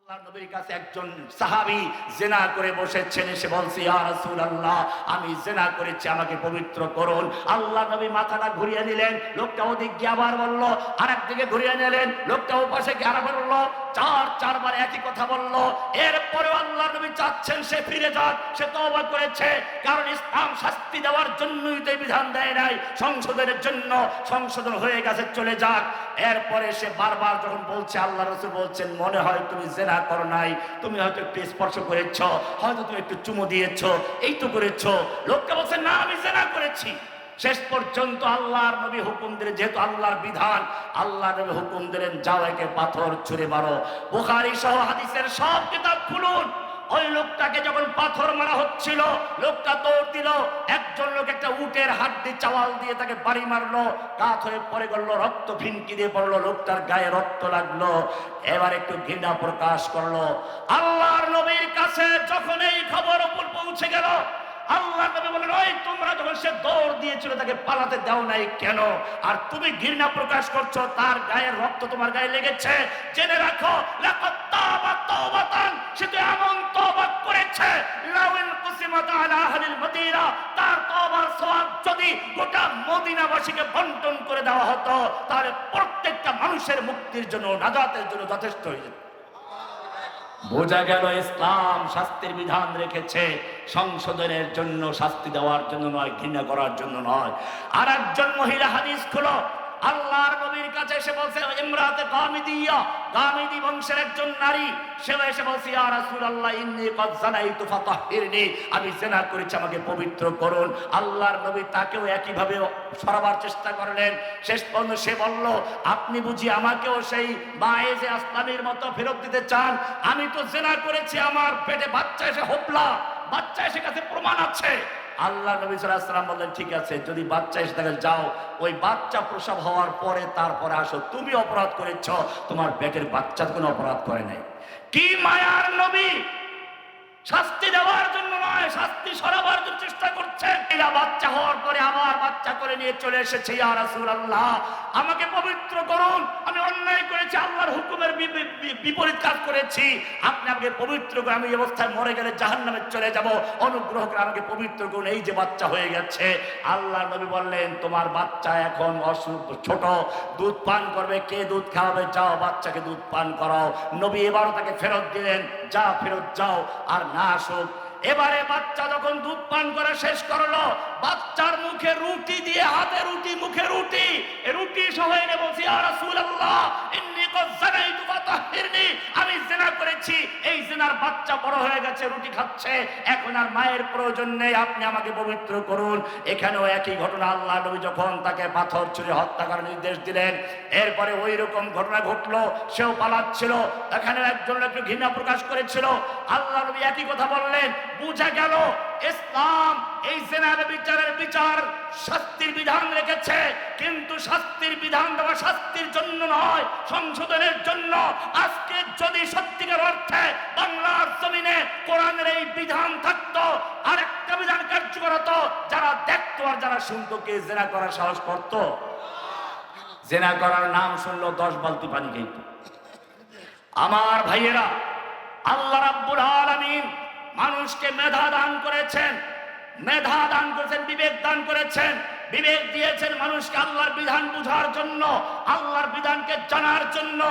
আল্লাহর নবীর কাছে একজন সাহাবী জিনা করে বসেছেন, এসে বলছে, ইয়া রাসূলুল্লাহ, আমি জিনা করেছি, আমাকে পবিত্র করুন। আল্লাহ নবী মাথাটা ঘুরিয়ে নিলেন, লোকটা ওদিক গিয়ে আবার বলল, আরেক দিকে ঘুরিয়ে নিলেন, লোকটা ওপাশে গিয়ে আবার বলল, চারবার একই কথা বলল। এরপরে আল্লাহর নবী চাচ্ছেন সে ফিরে যাক, সে তওবা করেছে, কারণ ইসলাম শাস্তি দেওয়ার জন্যই তো বিধান দেয় নাই, সংশোধনের জন্য। সংশোধন হয়ে গেছে, চলে যাক। এরপরে সে বারবার যখন বলছে, আল্লাহ রাসূল বলছেন, মনে হয় তুমি জিনা করো নাই, তুমি হয়তো একটু স্পর্শ করেছো, হয়তো তুমি একটু চুমু দিয়েছো, এই তো করেছো। লোকটা বলছে, না, আমি জিনা করেছি। শেষ পর্যন্ত আল্লাহর নবী হুকুম দিলেন, যেহেতু আল্লাহর বিধান, আল্লাহর নবী হুকুম দিলেন, যাও একে পাথর ছুঁড়ে মারো। বুখারী সহ হাদিসের সব কিতাব খুলুন। ওই লোকটাকে যখন পাথর মারা হচ্ছিল, লোকটা দৌড় দিল, একজন লোক একটা উটের হাড্ডি চাওয়াল দিয়ে তাকে বাড়ি মারলো, কাত হয়ে পড়ে গেল, রক্ত ফিনকি দিয়ে পড়লো, লোকটার গায়ে রক্ত লাগলো। এবার একটু ঘৃণা প্রকাশ করলো। আল্লাহর নবীর কাছে যখন এই খবর উপর পৌঁছে গেল, আল্লাহ নবী বলেন, ওই তোমরা যখন সে দৌড় দিয়েছিল তাকে পালাতে দাও নাই কেন? আর তুমি ঘৃণা প্রকাশ করছো, তার গায়ের রক্ত তোমার গায়ে লেগেছে। জেনে রাখো, লাকাদ তাবা তাওবাতান, সে তো এমন তওবা করেছে, লাউল কুসিমাত আলা আহলিল মদিনা, তার তওবার সওয়াব যদি গোটা মদিনাবাসীকে বন্টন করে দেওয়া হতো, তাহলে প্রত্যেকটা মানুষের মুক্তির জন্য, নাজাতের জন্য যথেষ্ট হয়ে যেত। বোঝা গেল, ইসলাম শাস্তির বিধান রেখেছে সংশোধনের জন্য, শাস্তি দেওয়ার জন্য নয়, ঘৃণা করার জন্য নয়। আর একজন মহিলা হাদিস খুলো, আল্লাহর নবীর কাছে এসে বলছে, ইমরাতে গামিদিয়া, গামিদি বংশের একজন নারী, সে এসে বলছে, ইয়া রাসূলুল্লাহ, ইন্নী ক্বাদ যানাইতু ফাতাহহিরনি, আমি জিনা করেছি, আমাকে পবিত্র করুন। আল্লাহর নবী তাকেও একই ভাবে সরাবার চেষ্টা করলেন। শেষ পর্যন্ত সে বলল, আপনি বুঝি আমাকেও সেই মায়েজে আসলামের মতো ফেরত দিতে চান? আমি তো জিনা করেছি, আমার পেটে বাচ্চা এসে হোপলা, বাচ্চা এসে কাছে প্রমাণ আছে। আল্লাহ নবী সাল্লাল্লাহু আলাইহি ওয়াসাল্লাম বললেন, ঠিক আছে, যদি বাচ্চা এসে থাকে, যাও, ওই বাচ্চা প্রসব হওয়ার পরে তারপরে আসো। তুমি অপরাধ করেছ, তোমার পেটের বাচ্চা কোনো অপরাধ করে নাই। কি মায়ার নবী! শাস্তি দেওয়ার জন্য নয়, শাস্তি সরাবার জন্য চেষ্টা করছেন। এরা বাচ্চা হওয়ার পরে আবার বাচ্চা করে নিয়ে চলে এসেছে, ইয়া রাসূলুল্লাহ, আমাকে পবিত্র করুন, আমি অন্যায় করেছি, আল্লাহর হুকুমের বিপরীত কাজ করেছি, আপনি আমাকে পবিত্র করুন, আমি এই অবস্থায় মরে গেলে জাহান্নামে চলে যাব, অনুগ্রহ করে আমাকে পবিত্র করুন, এই যে বাচ্চা হয়ে গেছে। আল্লাহ নবী বললেন, তোমার বাচ্চা এখন ছোট, দুধ পান করবে, কে দুধ খাওয়াবে? যাও, বাচ্চাকে দুধ পান করাও। নবী এবারও তাকে ফেরত দিলেন, যা, ফেরত যাও, আর না আসুক। এবারে বাচ্চা যখন দুধ পান করা শেষ করলো, বাচ্চার মুখে রুটি দিয়ে, হাতে রুটি, মুখে রুটি, রুটি সহ এনে বলছি, ইয়া রাসূলুল্লাহ, ইন্নী ক্বাদ যানাইতু ফাতাহহিরনি, আমি জিনা করেছি, এই জিনার বাচ্চা বড় হয়ে গেছে, রুটি খাচ্ছে, এখন আর মায়ের প্রয়োজন নেই, আপনি আমাকে পবিত্র করুন। এখানেও একই ঘটনা। আল্লাহ নবী যখন তাকে পাথর ছুঁড়ে হত্যা করার নির্দেশ দিলেন, এরপরে ওই রকম ঘটনা ঘটলো, সেও পালাচ্ছিল, এখানে একজন একটু ঘৃণা প্রকাশ করেছিল। আল্লাহ নবী একই কথা বললেন। বুঝা গেল, ইসলাম এই জিনার বিচারের বিচার শাস্তির বিধান রেখেছে, কিন্তু শাস্তির বিধান দেওয়া শাস্তির জন্য নয়, সংশোধনের জন্য। আজকে যদি সত্যিকার অর্থে বাংলার জমিনে কোরআনের এই বিধান থাকতো, আর একটা বিধান কার্যকর হতো, যারা দেখতো আর যারা শুনতো, কে জিনা করার সাহস করতো? জিনা করার নাম শুনলো 10 বালতি পানি খাইত। আমার ভাইয়েরা, আল্লাহ রাব্বুল আলামিন মানুষকে মেধা দান করেছেন, মেধা দান করেছেন, বিবেক দান করেছেন, বিবেক দিয়েছেন মানুষকে আল্লাহর বিধান বুঝার জন্য, আল্লাহর বিধানকে জানার জন্য।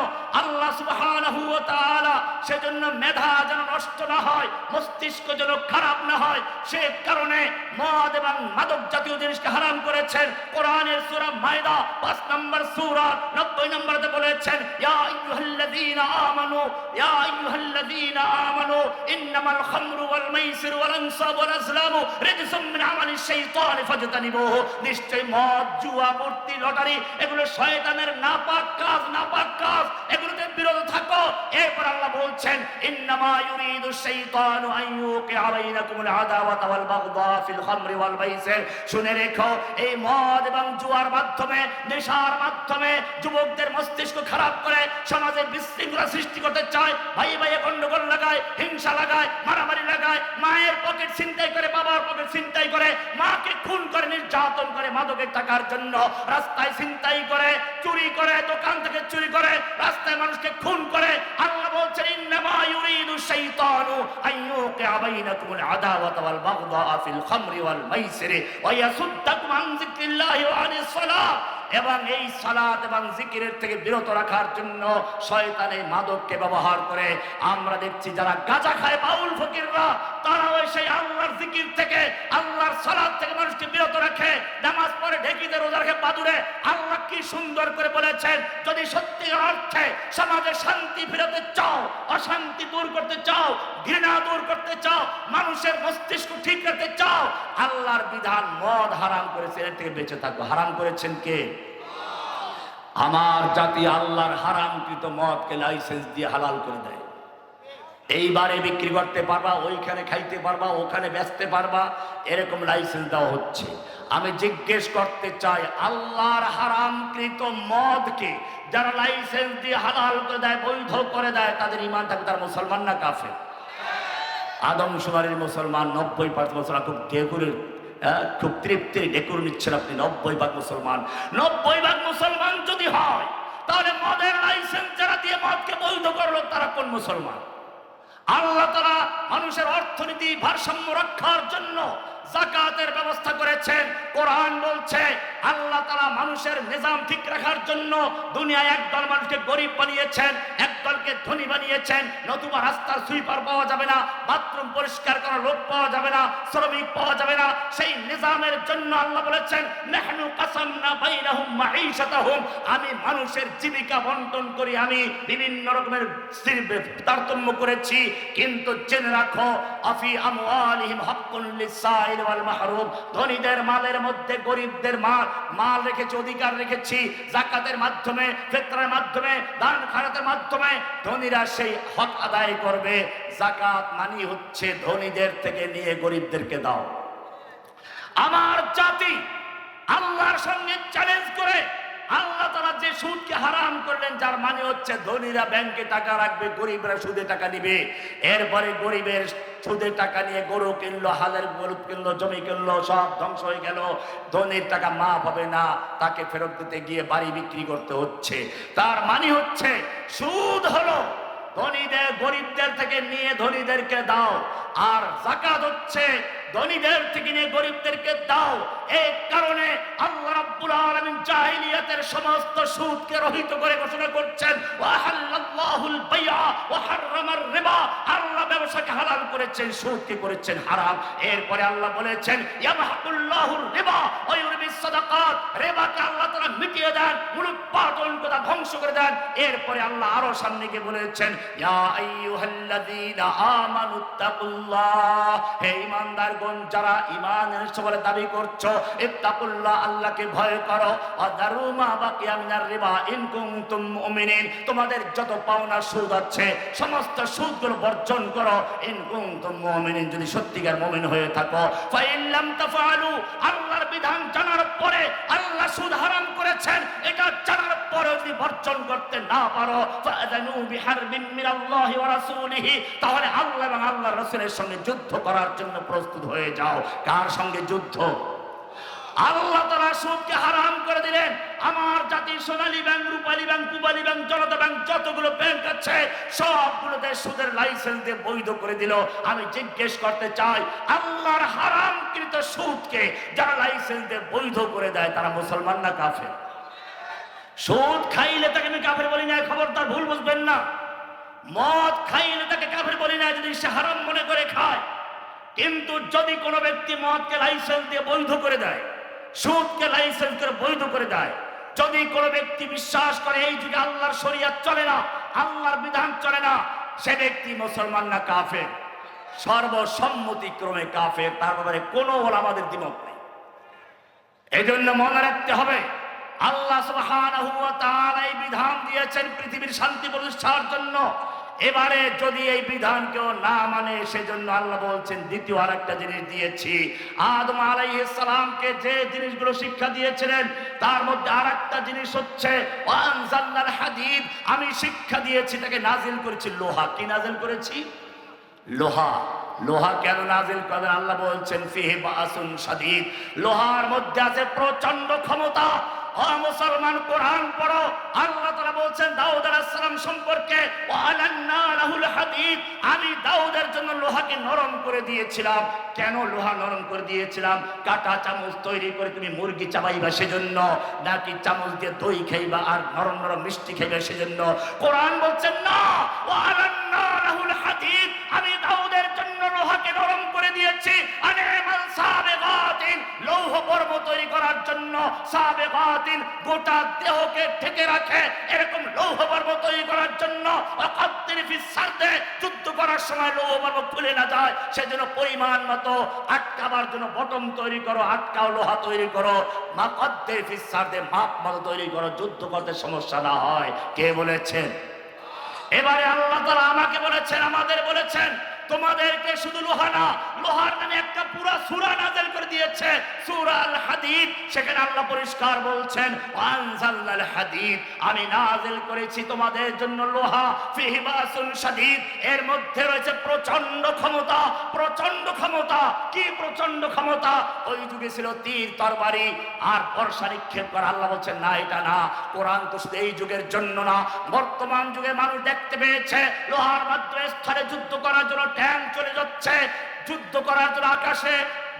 আল্লাহ সুবহানাহু ওয়া তাআলা সেজন্য মেধা যেন নষ্ট না হয়, মস্তিষ্ক যেন খারাপ না হয়, সে কারণে মদ এবং মাদক জাতীয় জিনিসকে হারাম করেছেন। কোরআনের সূরা মায়দা 5 নম্বর সূরা 90 নম্বরে বলেছেন, ইয়া আইয়ুহাল্লাযীনা আমানু, ইয়া আইয়ুহাল্লাযীনা আমানু, ইন্নামাল খামরু ওয়াল মাইসিরু ওয়াল আনসাবু ওয়াল আজলামু রিজসুম মিন আমালিশ শাইতানি ফাজতানিবুহু, নিশ্চয় মদ, জুয়া, মূর্তি, লটারি, এগুলো শয়তানের নাপাক কাজ, নাপাক কাজ, এগুলোতে বিরত থাকো। এরপর আল্লাহ বলছেন, ইন্নামা ইউরিদু শাইতানু আন ইউকিআ বাইনাকুমুল আদাওয়াতা ওয়াল বাগদা ফিল খামরি ওয়াল মাইসির। শুনে রেখো, এই মদ এবং জুয়ার মাধ্যমে, নেশার মাধ্যমে যুবকদের মস্তিষ্ক খারাপ করে সমাজে বিশৃঙ্খলা সৃষ্টি করতে চায়, ভাই ভাইয়ে গন্ডগোল লাগায়, হিংসা লাগায়, মারামারি লাগায়, মায়ের পকেট ছিনতাই করে, বাবার পকেট ছিনতাই করে, মাকে খুন করে, নির্যাতন করে মাদকের টাকার জন্য, রাস্তায় ছিনতাই করে, চুরি করে, দোকান থেকে চুরি করে, রাস্তায় মানুষকে খুন করে। আল্লাহ বলছেন, ইন্নামা শাইতানু আইয়ুকিআ বাইনাকুমুল আদাওয়াতা ওয়াল বাগদাআ ফিল খামরি ওয়াল মাইসিরি ওয়া ইয়াসুদ্দাকুম আন যিকরিল্লাহি ওয়া আনিস সালাত। এবং এই সালাত এবং জিকিরের থেকে বিরত রাখার জন্য শয়তান এই মাদককে ব্যবহার করে। আমরা দেখছি যারা গাঁজা খায় বাউল ফকিররা, তারাও সেই আল্লাহর জিকির থেকে, আল্লাহর সালাত থেকে মানুষকে বিরত রাখে। নামাজ পড়ে, ঢেকিতে রোজা রাখে, বাদুরে। আল্লাহ কি সুন্দর করে বলেছেন, যদি সত্যিকার অর্থে সমাজে শান্তি ফেরাতে চাও, অশান্তি দূর করতে চাও, ঘৃণা দূর করতে চাও, মানুষের মস্তিষ্ক ঠিক রাখতে চাও, আল্লাহর বিধান মদ হারাম করেছে, এর থেকে বেঁচে থাকো। হারাম করেছেন কে? আমার জাতি আল্লাহর হারামকৃত মদকে লাইসেন্স দিয়ে হালাল করে দেয়। এইবারে বিক্রি করতে পারবা, ওইখানে খাইতে পারবা, ওখানে বেচতে পারবা, এরকম লাইসেন্স দেওয়া হচ্ছে। আমি জিজ্ঞেস করতে চাই, আল্লাহর হারামকৃত মদকে যারা লাইসেন্স দিয়ে হালাল করে দেয়, বৈধ করে দেয়, তাদের ঈমান থাকবে, তার মুসলমান না কাফের? আদমশুমারির মুসলমান 90% মুসলমান। খুব ডেকুরের, খুব তৃপ্তির ডেকুর নিচ্ছেন আপনি। 90% মুসলমান। 90% মুসলমান যদি হয়, তাহলে মদের লাইসেন্স যারা দিয়ে মদকে বৈধ করলো, তারা কোন মুসলমান? আল্লাহ তাআলা মানুষের অর্থনীতি ভারসাম্য রক্ষার জন্য যাকাতের ব্যবস্থা করেছেন। কোরআন বলছে আল্লাহ তাআলা মানুষের নিজাম ঠিক রাখার জন্য দুনিয়ায় একদল মানুষকে গরিব বানিয়েছেন, একদলকে ধনী বানিয়েছেন। নতুবা রাস্তার সুইপার পাওয়া যাবে না, বাথরুম পরিষ্কার করার লোক পাওয়া যাবে না, শ্রমিক পাওয়া যাবে না। সেই নিজামের জন্য আল্লাহ বলেছেন, নাহনু কাসামনা বাইনাহুম মাঈশাতাহুম, আমি মানুষের জীবিকা বন্টন করি, আমি বিভিন্ন রকমের তারতম্য করেছি। কিন্তু জেনে রাখো, আফি আমওয়ালিহিম হাক্কুন লিসাইল ওয়াল মাহরুম, ধনীদের মালের মধ্যে গরিবদের মাল রেখেছি, অধিকার রেখেছি। যাকাতের মাধ্যমে, ফিতরের মাধ্যমে, দান খয়রাতের মাধ্যমে ধনীরা সেই হক আদায় করবে। যাকাত মানে হচ্ছে ধনীদের থেকে নিয়ে গরিবদেরকে দাও। আমার জাতি আল্লাহর সঙ্গে চ্যালেঞ্জ করে আল্লাহ তাআলা যে সুদকে হারাম করলেন, যার মানে হচ্ছে ধনীরা ব্যাংকে টাকা রাখবে, গরিবরা সুদে টাকা নিবে। এরপরে গরিবের সুদে টাকা নিয়ে গরু কিনলো, হালের গরু কিনলো, জমি কিনলো, সব ধ্বংস হয়ে গেল। ধনীর টাকা মাফ হবে না, তাকে ফেরত দিতে গিয়ে বাড়ি বিক্রি করতে হচ্ছে। তার মানে হচ্ছে সুদ হলো ধনীদের গরিবদের থেকে নিয়ে ধনীদেরকে দাও, আর যাকাত হচ্ছে ধনীদের থেকে নিয়ে গরিবদেরকে দাও। এই কারণে আল্লাহ রাব্বুল আলামিন জাহিলিয়াতের সমস্ত সুদকে রহিত করে ঘোষণা করছেন, ওয়া হাল্লাল্লাহুল বাইআ ওয়া হাররামার রিবা, আল্লাহ ব্যবসাকে হালাল করেছেন, সুদকে করেছেন হারাম। এরপরে আল্লাহ বলেছেন, ইয়ামহাকুল্লাহুর রিবা ওয়া ইউরবিস সাদাকাত, রিবাকে আল্লাহ তাআলা মিটিয়ে দেন, মূলোৎপাটন করে ধ্বংস করে দেন। এরপরে আল্লাহ আরো সামনে গিয়ে বলেছেন, ইয়া আইয়ুহাল্লাযীনা আমানুত্তাকুল্লাহ, হে ঈমানদার, যারা ঈমান এনেছো বলে দাবি করছো, ইত্তাকুল্লাহ, আল্লাহকে ভয় করো, ওয়াদারু মা বাকিয়া মিনার রিবা ইন কুনতুম মুমিনিন, তোমাদের যত পাওনা সুদ আছে সমস্ত সুদগুলো বর্জন করো, ইন কুনতুম মুমিনিন, যদি সত্যিকার মুমিন হয়ে থাকো। ফাইন লাম তাফআলু, আল্লাহর বিধান জানার পরে আল্লাহ সুদ হারাম করেছেন, এটা জানার পরে যদি বর্জন করতে না পারো, ফাআযানু বিহারবিন মিনাল্লাহি ওয়া রাসূলিহি, তাহলে আল্লাহ এবং আল্লাহর রাসূলের সঙ্গে যুদ্ধ করার জন্য প্রস্তুত হয়ে যাও। কার সঙ্গে যুদ্ধ? আল্লাহ তাআলা সুদকে হারাম করে দিলেন। আমার জাতির সোনালী ব্যাংক, রূপালী ব্যাংক, পূবালী ব্যাংক, জনতা ব্যাংক, যতগুলো ব্যাংক আছে সবগুলোতে সুদের লাইসেন্স দিয়ে বৈধ করে দিল। আমি জিজ্ঞেস করতে চাই, আল্লাহর হারামকৃত সুদকে যারা লাইসেন্স দিয়ে বৈধ করে দেয়, তারা মুসলমান না কাফের? সুদ খাইলে তাকে আমি কাফের বলি না, খবরদার ভুল বুঝবেন না। মদ খাইলে তাকে কাফের বলি না, যদি সে হারাম মনে করে খায়। কিন্তু যদি কোনো ব্যক্তি মদকে লাইসেন্স দিয়ে বৈধ করে দেয়, সুদকে লাইসেন্স করে বৈধ করে দেয়, যদি কোনো ব্যক্তি বিশ্বাস করে এই যুগে আল্লাহর শরিয়ত চলে না, আল্লাহর বিধান চলে না, সে ব্যক্তি মুসলমান না কাফের? সর্বসম্মতিক্রমে কাফের, তার ব্যাপারে কোনো ওলামাদের দ্বিমত নেই। এই জন্য মনে রাখতে হবে, আল্লাহ সুবহানাহু ওয়া তাআলা এই বিধান দিয়েছেন পৃথিবীর শান্তি প্রতিষ্ঠার জন্য। এবারে যদি এই বিধান কেউ না মানে, সেজন্য আল্লাহ বলছেন দ্বিতীয় আরেকটা জিনিস দিয়েছি। আদম আলাইহিস সালামকে যে জিনিসগুলো শিক্ষা দিয়েছিলেন, তার মধ্যে আরেকটা জিনিস হচ্ছে ওয়ানজালনাল হাদিদ, আমি শিক্ষা দিয়েছি, তাকে নাজিল করেছি লোহা। কি নাজিল করেছি? লোহা। লোহা কেন নাজিল করেন? আল্লাহ বলছেন ফিহি বাসুন শাদীদ, লোহার মধ্যে আছে প্রচন্ড ক্ষমতা। ও মুসলমান কোরআন পড়ো। আল্লাহ তাআলা বলছেন দাউদ আলাইহিস সালাম সম্পর্কে, ওয়া আলান্না লাহুল হাদীদ, আমি দাউদের জন্য লোহাকে নরম করে দিয়েছিলাম। কেন লোহা নরম করে দিয়েছিলাম? কাটা চামচ তৈরি করে তুমি মুরগি চাবাইবা সেজন্য, নাকি চামচ দিয়ে দই খাইবা আর নরম নরম মিষ্টি খাইবা সেজন্য? কোরআন বলছেন না, ওয়া আলান্না লাহুল হাদীদ, আমি দাউদের জন্য লোহাকে নরম করে দিয়েছি। আনেমাল সাবিগাতিন, লৌহ পর্ব তৈরি করার জন্য, সাবিগাতিন গোটা দেহকে ঢেকে রাখে এরকম লৌহ পর্ব তৈরি করার জন্য। ওয়াকাদ্দির ফিস সারদে, যুদ্ধ করার সময় লৌহ পর্ব খুলে না যায় সেজন্য পরিমাণ মতো আটকাবার জন্য বটম তৈরি করো, আটকাও লোহা তৈরি করো। মাকাদ্দির ফিস সারদে, মাপ মতো তৈরি করো, যুদ্ধ করতে সমস্যা না হয়। কে বলেছেন? এবারে আল্লাহ তাআলা আমাকে বলেছেন, আমাদের বলেছেন, তোমাদেরকে শুধু লোহা না, লোহার নামে একটা পুরো সূরা নাযিল করে দিয়েছে, সূরা আল হাদীদ। সেখানে আল্লাহ পরিষ্কার বলছেন, আনজালনাল হাদীদ, আমি নাযিল করেছি তোমাদের জন্য লোহা, ফিহি বাসুন শাদীদ, এর মধ্যে রয়েছে প্রচন্ড ক্ষমতা। প্রচন্ড ক্ষমতা কি? প্রচন্ড ক্ষমতা। ওই যুগে ছিল তীর তরবারি আর বর্ষা নিক্ষেপ করা। আল্লাহ বলছেন না, এটা না। কোরআন তো শুধু এই যুগের জন্য না, বর্তমান যুগে মানুষ দেখতে পেয়েছে লোহার মাধ্যমে স্থলে যুদ্ধ করার জন্য ট্যাঙ্ক চলে যাচ্ছে, যুদ্ধ করার জন্য আকাশে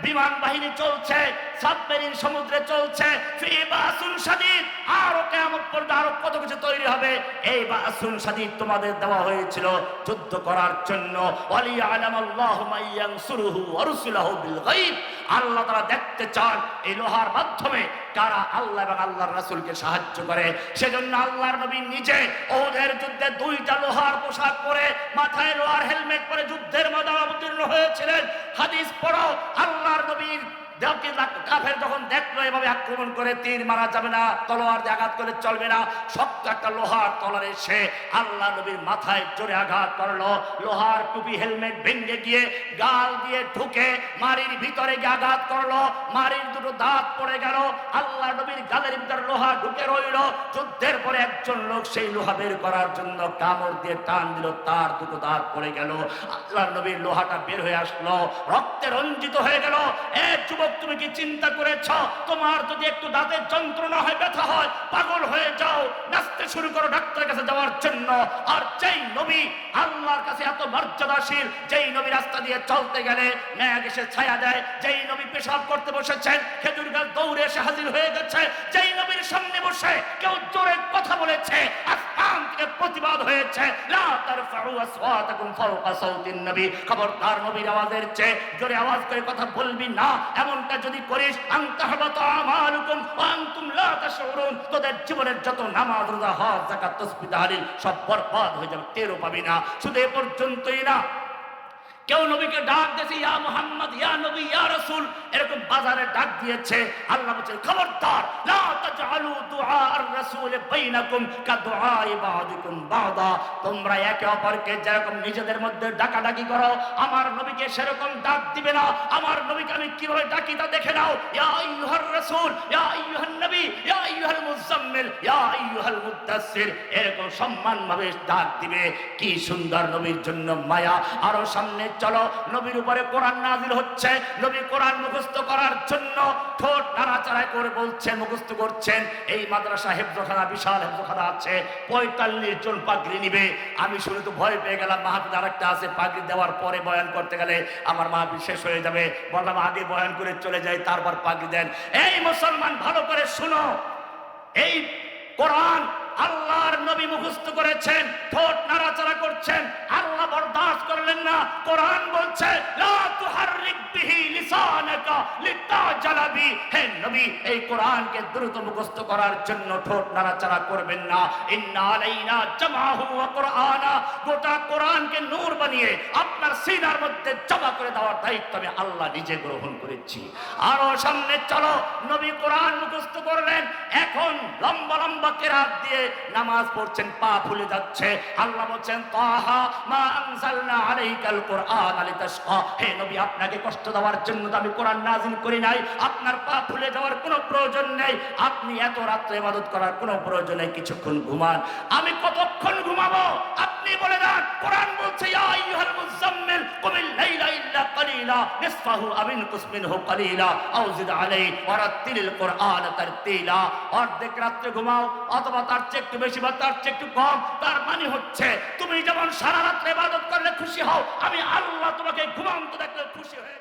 বিমান বাহিনী চলছে, সাবমেরিন সমুদ্রে চলছে। ফি বাসুন শাদীদ, আরো কিয়ামত পর্যন্ত আরো কত কিছু তৈরি হবে। এই বাসুন শাদীদ তোমাদের দেওয়া হয়েছিল যুদ্ধ করার জন্য। ওয়ালিয়ালামাল্লাহু মাইয়ানসুরুহু ওয়া রাসূলুহু বিল গায়ব, আল্লাহ তাআলা দেখতে চান এই লোহার মাধ্যমে কারা আল্লাহ এবং আল্লাহর রাসূলকে সাহায্য করে। সেজন্য আল্লাহর নবী নিজে ওহুদের যুদ্ধে 2টা লোহার পোশাক পরে, মাথায় লোহার হেলমেট পরে যুদ্ধের ময়দানে অবতীর্ণ হয়েছিলেন। হাদিস পড়ো, আল্লাহর নবীর কাফের যখন দেখলো এভাবে আক্রমণ করে, তীর মারা যাবে না, তলোয়ার দিয়ে আঘাত করে চলবে না, শক্ত একটা লোহার তলোয়ার এসে আল্লাহ নবীর মাথায় জোরে আঘাত করলো। লোহার টুপি হেলমেট ভেঙে গিয়ে গাল দিয়ে ঢুকে মারির ভিতরে গিয়ে আঘাত করলো, মারির দুটো দাঁত পড়ে গেল। আল্লাহ নবীর গালের ভিতরে লোহা ঢুকে রইল। যুদ্ধের পরে একজন লোক সেই লোহা বের করার জন্য কামড় দিয়ে টান দিল, তার দুটো দাঁত পড়ে গেল। আল্লাহ নবীর লোহাটা বের হয়ে আসলো, রক্তে রঞ্জিত হয়ে গেল। যুবক, তুমি কি চিন্তা করেছ তোমার যদি একটু দাঁতের যন্ত্রণা হয়, ব্যথা হয়, পাগল হয়ে যাও, নাচতে শুরু করো ডাক্তারের কাছে যাওয়ার জন্য? আর যেই নবী আল্লাহর কাছে এত মর্যাদাশীল, যেই নবী রাস্তা দিয়ে চলতে গেলে মেঘ এসে ছায়া দেয়, যেই নবী পেশাব করতে বসেছেন খেজুর গাছ দৌড়ে এসে হাজির হয়ে গেছে, যেই নবীর সামনে বসে কেউ জোরে কথা বলেছে আসমান থেকে প্রতিবাদ হয়েছে, লা তারফাউ আসওয়াতাকুম ফাওকা সাউতিন নবী, খবরদার নবীর আওয়াজের চেয়ে জোরে আওয়াজ করে কথা বলবি না। এমনটা যদি করিস আনতাহবাতা আমালুকুম ওয়া আনতুম লা তাশউরুন, তোদের জীবনের যত নামাজ, রোজা, হজ, যাকাত, তাসবিহ, তাহলিল সব বরবাদ হয়ে যাবে, টেরও পাবি না। শুধু এ পর্যন্তই না, কেউ নবীকে ডাক দিয়েছে ইয়া মুহাম্মদ, ইয়া নবী, ইয়া রাসূল, এরকম বাজারে ডাক দিয়েছে। আল্লাহ বলেন খবরদার, লা তাজআলু দুআ আর-রাসূল বাইনাকুম কাদুআই বা'দিকুম বা'দা, তোমরা একে অপরকে যেরকম নিজেদের মধ্যে ডাকাডাকি করো আমার নবীকে সেরকম ডাক দিবে না। আমার নবীকে আমি কিভাবে ডাকি তা দেখে নাও। ইয়া আইয়ুহার রাসূল, ইয়া আইয়ুহান নবী, ইয়া আইয়ুহাল মুযাম্মিল, ইয়া আইয়ুহাল মুদ্দাসসির, এরকম সম্মানভাবে ডাক দিবে। কি সুন্দর নবীর জন্য মায়া। আরো সামনে চলো, নবীর উপরে কোরআন নাযিল হচ্ছে, নবী কোরআন মুখস্থ করার জন্য ঠোঁট নাড়াচাড়া করে বলছেন, মুখস্থ করছেন। এই মাদ্রাসা হেফজখানা, বিশাল হেফজখানা আছে, 45 জন পাগড়ি নিবে। আমি শুনে তো ভয় পেয়ে গেলাম, মাহফিল আরেকটা আছে, পাগড়ি দেওয়ার পরে বয়ান করতে গেলে আমার মাহফিল শেষ হয়ে যাবে। বললাম আগে বয়ান করে চলে যাই, তারপর পাগড়ি দেন। এই মুসলমান ভালো করে শুনো, এই কোরআন আল্লাহর নবী মুখস্থ করেছেন, ঠোঁট নাড়াচাড়া করছেন, আল্লাহ বরদাস্ত করলেন না। কোরআন বলছে লা তুহাররিক বিহি লিসানাকা লিতাজালা বি, হে নবী এই কোরআনকে দ্রুত মুখস্থ করার জন্য ঠোঁট নাড়াচাড়া করবেন না। ইন্না আলাইনা জামাহু ওয়া কুরআনা, গোটা কোরআনকে নূর বানিয়ে আপনার সিনার মধ্যে জমা করে দেওয়ার দায়িত্ব আমি আল্লাহ নিজে গ্রহণ করেছি। আরো সামনে চলো, নবী কোরআন মুখস্থ করলেন, এখন লম্বা লম্বা কিরাত দিয়ে নামাজ পড়ছেন, পা ফুলে যাচ্ছে। আল্লাহ বলছেন তাহা মা আনজালনা আলাইকাল কুরআন লিতাশকা, হে নবী আপনাকে কষ্ট দেওয়ার জন্য আমি কোরআন নাযিল করি নাই, আপনার পা ফুলে যাওয়ার কোনো প্রয়োজন নেই, আপনি এত রাত্রে ইবাদত করার কোনো প্রয়োজন নেই, কিছুক্ষণ ঘুমান। আমি কতক্ষণ ঘুমাবো আপনি বলে দেন। কোরআন বলছে ইয়া আইয়ুহাল মুযাম্মিল কুমিল লাইলা ইল্লা কালিলা লাইলা নিসফাহু আও ইনকুস মিনহু কালিলা আও জিদ আলাইহি ওয়ারাত্তিলিল কুরআন তারতিলা। অর্ধেক রাত্রে ঘুমাও অথবা তার চেয়ে একটু বেশি বা তার চেয়ে একটু কম, তার মানে হচ্ছে তুমি যেমন সারা রাত ইবাদত করলে খুশি হও, আমি আল্লাহ তোমাকে ঘুমান্ত দেখলে খুশি হয়ে